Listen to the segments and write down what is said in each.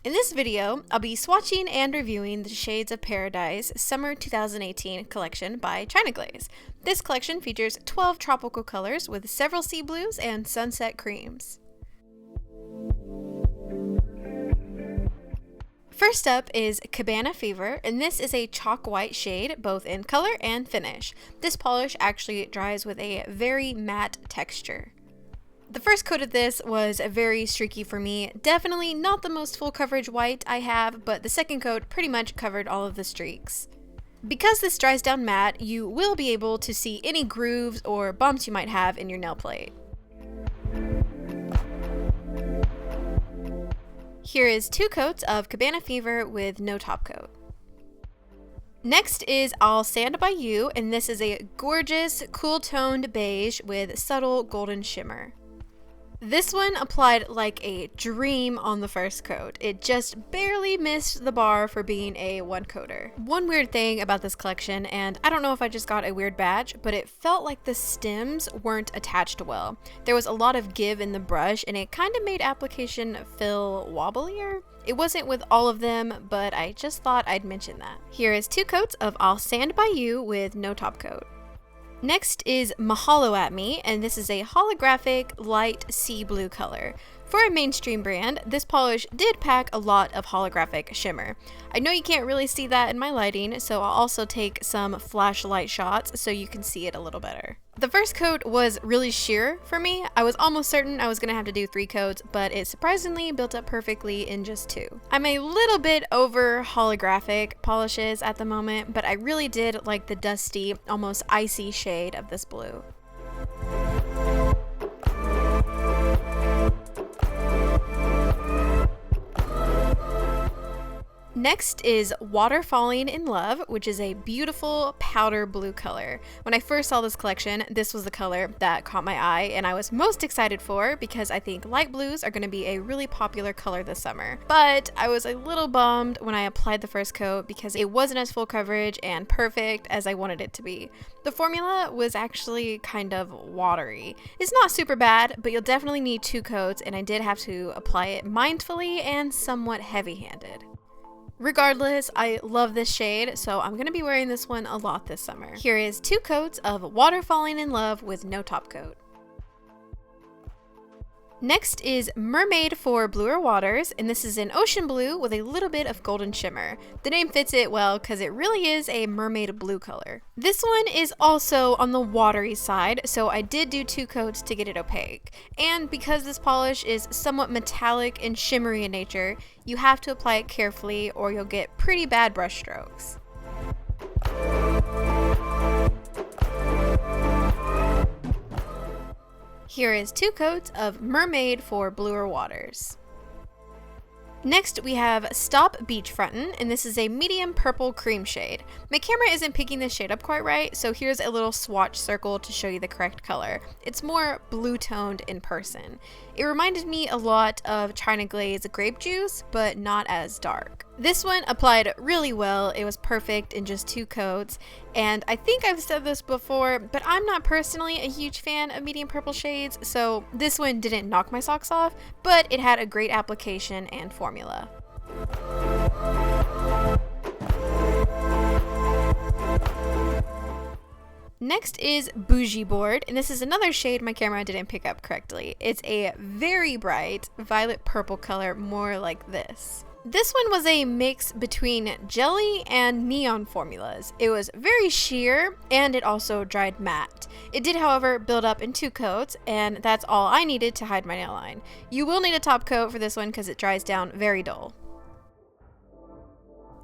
In this video, I'll be swatching and reviewing the Shades of Paradise Summer 2018 collection by China Glaze. This collection features 12 tropical colors with several sea blues and sunset creams. First up is Cabana Fever, and this is a chalk white shade, both in color and finish. This polish actually dries with a very matte texture. The first coat of this was very streaky for me. Definitely not the most full coverage white I have, but the second coat pretty much covered all of the streaks. Because this dries down matte, you will be able to see any grooves or bumps you might have in your nail plate. Here is 2 coats of Cabana Fever with no top coat. Next is I'll Stand By You, and this is a gorgeous, cool-toned beige with subtle golden shimmer. This one applied like a dream on the first coat. It just barely missed the bar for being a one-coater. One weird thing about this collection, and I don't know if I just got a weird badge, but it felt like the stems weren't attached well. There was a lot of give in the brush, and it kind of made application feel wobblier. It wasn't with all of them, but I just thought I'd mention that. Here is 2 coats of I'll Stand By You with no top coat. Next is MER-HOLO at Me, and this is a holographic light sea blue color. For a mainstream brand, this polish did pack a lot of holographic shimmer. I know you can't really see that in my lighting, so I'll also take some flashlight shots so you can see it a little better. The first coat was really sheer for me. I was almost certain I was going to have to do 3 coats, but it surprisingly built up perfectly in just 2. I'm a little bit over holographic polishes at the moment, but I really did like the dusty, almost icy shade of this blue. Next is Water Falling in Love, which is a beautiful powder blue color. When I first saw this collection, this was the color that caught my eye and I was most excited for because I think light blues are going to be a really popular color this summer. But I was a little bummed when I applied the first coat because it wasn't as full coverage and perfect as I wanted it to be. The formula was actually kind of watery. It's not super bad, but you'll definitely need 2 coats, and I did have to apply it mindfully and somewhat heavy-handed. Regardless, I love this shade, so I'm going to be wearing this one a lot this summer. Here is 2 coats of Water Falling in Love with no top coat. Next is MER-MADE for bluer waters, and this is an ocean blue with a little bit of golden shimmer. The name fits it well because it really is a mermaid blue color. This one is also on the watery side, so I did do 2 coats to get it opaque. And because this polish is somewhat metallic and shimmery in nature, you have to apply it carefully or you'll get pretty bad brush strokes. Here is 2 coats of MER-MADE for bluer waters. Next, we have Stop Beachfrontin', and this is a medium purple cream shade. My camera isn't picking this shade up quite right, so here's a little swatch circle to show you the correct color. It's more blue toned in person. It reminded me a lot of China Glaze grape juice, but not as dark. This one applied really well. It was perfect in just 2 coats, and I think I've said this before, but I'm not personally a huge fan of medium purple shades, so this one didn't knock my socks off, but it had a great application and formula. Next is Boujee Board, and this is another shade my camera didn't pick up correctly. It's a very bright violet purple color, more like this. This one was a mix between jelly and neon formulas. It was very sheer and it also dried matte. It did, however, build up in 2 coats, and that's all I needed to hide my nail line. You will need a top coat for this one because it dries down very dull.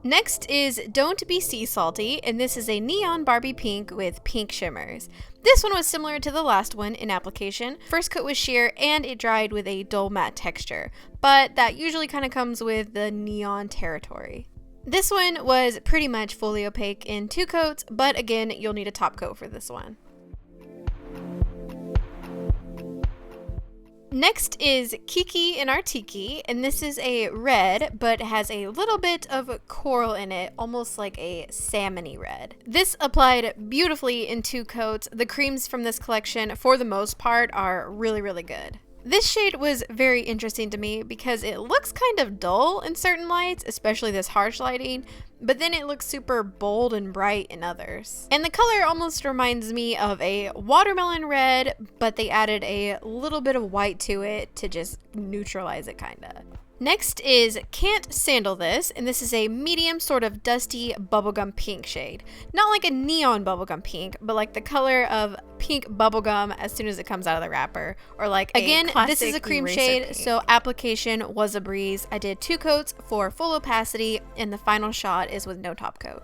Next is Don't Be Sea Salty, and this is a neon Barbie pink with pink shimmers. This one was similar to the last one in application. First coat was sheer and it dried with a dull matte texture, but that usually kind of comes with the neon territory. This one was pretty much fully opaque in 2 coats, but again, you'll need a top coat for this one. Next is KIKI in our TIKI, and this is a red, but has a little bit of coral in it, almost like a salmony red. This applied beautifully in 2 coats. The creams from this collection, for the most part, are really, really good. This shade was very interesting to me because it looks kind of dull in certain lights, especially this harsh lighting, but then it looks super bold and bright in others. And the color almost reminds me of a watermelon red, but they added a little bit of white to it to just neutralize it kinda. Next is Can't Sandal This, and this is a medium sort of dusty bubblegum pink shade. Not like a neon bubblegum pink, but like the color of pink bubblegum as soon as it comes out of the wrapper. Or like, again, this is a cream shade, pink. So application was a breeze. I did 2 coats for full opacity, and the final shot is with no top coat.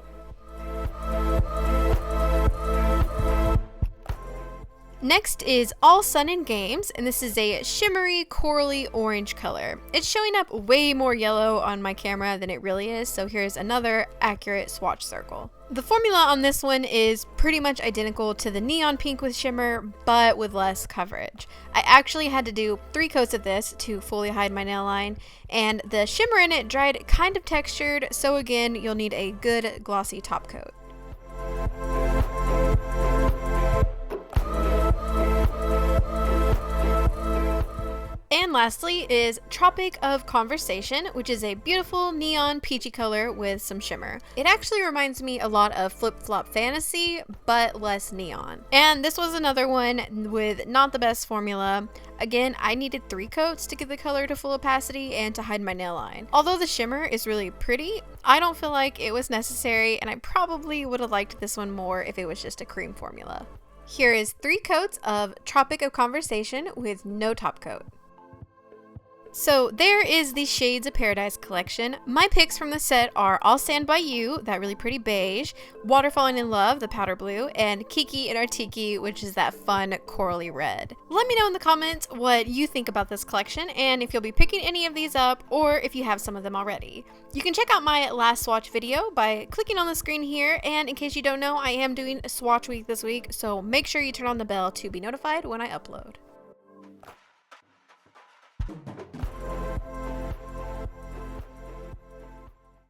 Next is All Sun and Games, and this is a shimmery corally orange color. It's showing up way more yellow on my camera than it really is, so here's another accurate swatch circle. The formula on this one is pretty much identical to the neon pink with shimmer, but with less coverage. I actually had to do 3 coats of this to fully hide my nail line, and the shimmer in it dried kind of textured, so again, you'll need a good glossy top coat. And lastly is Tropic of Conversation, which is a beautiful neon peachy color with some shimmer. It actually reminds me a lot of Flip Flop Fantasy, but less neon. And this was another one with not the best formula. Again, I needed 3 coats to get the color to full opacity and to hide my nail line. Although the shimmer is really pretty, I don't feel like it was necessary, and I probably would have liked this one more if it was just a cream formula. Here is 3 coats of Tropic of Conversation with no top coat. So there is the Shades of Paradise collection. My picks from the set are I'll Stand By You, that really pretty beige, Waterfalling in Love, the powder blue, and Kiki and our Tiki, which is that fun corally red. Let me know in the comments what you think about this collection and if you'll be picking any of these up or if you have some of them already. You can check out my last swatch video by clicking on the screen here, and in case you don't know, I am doing a swatch week this week, so make sure you turn on the bell to be notified when I upload.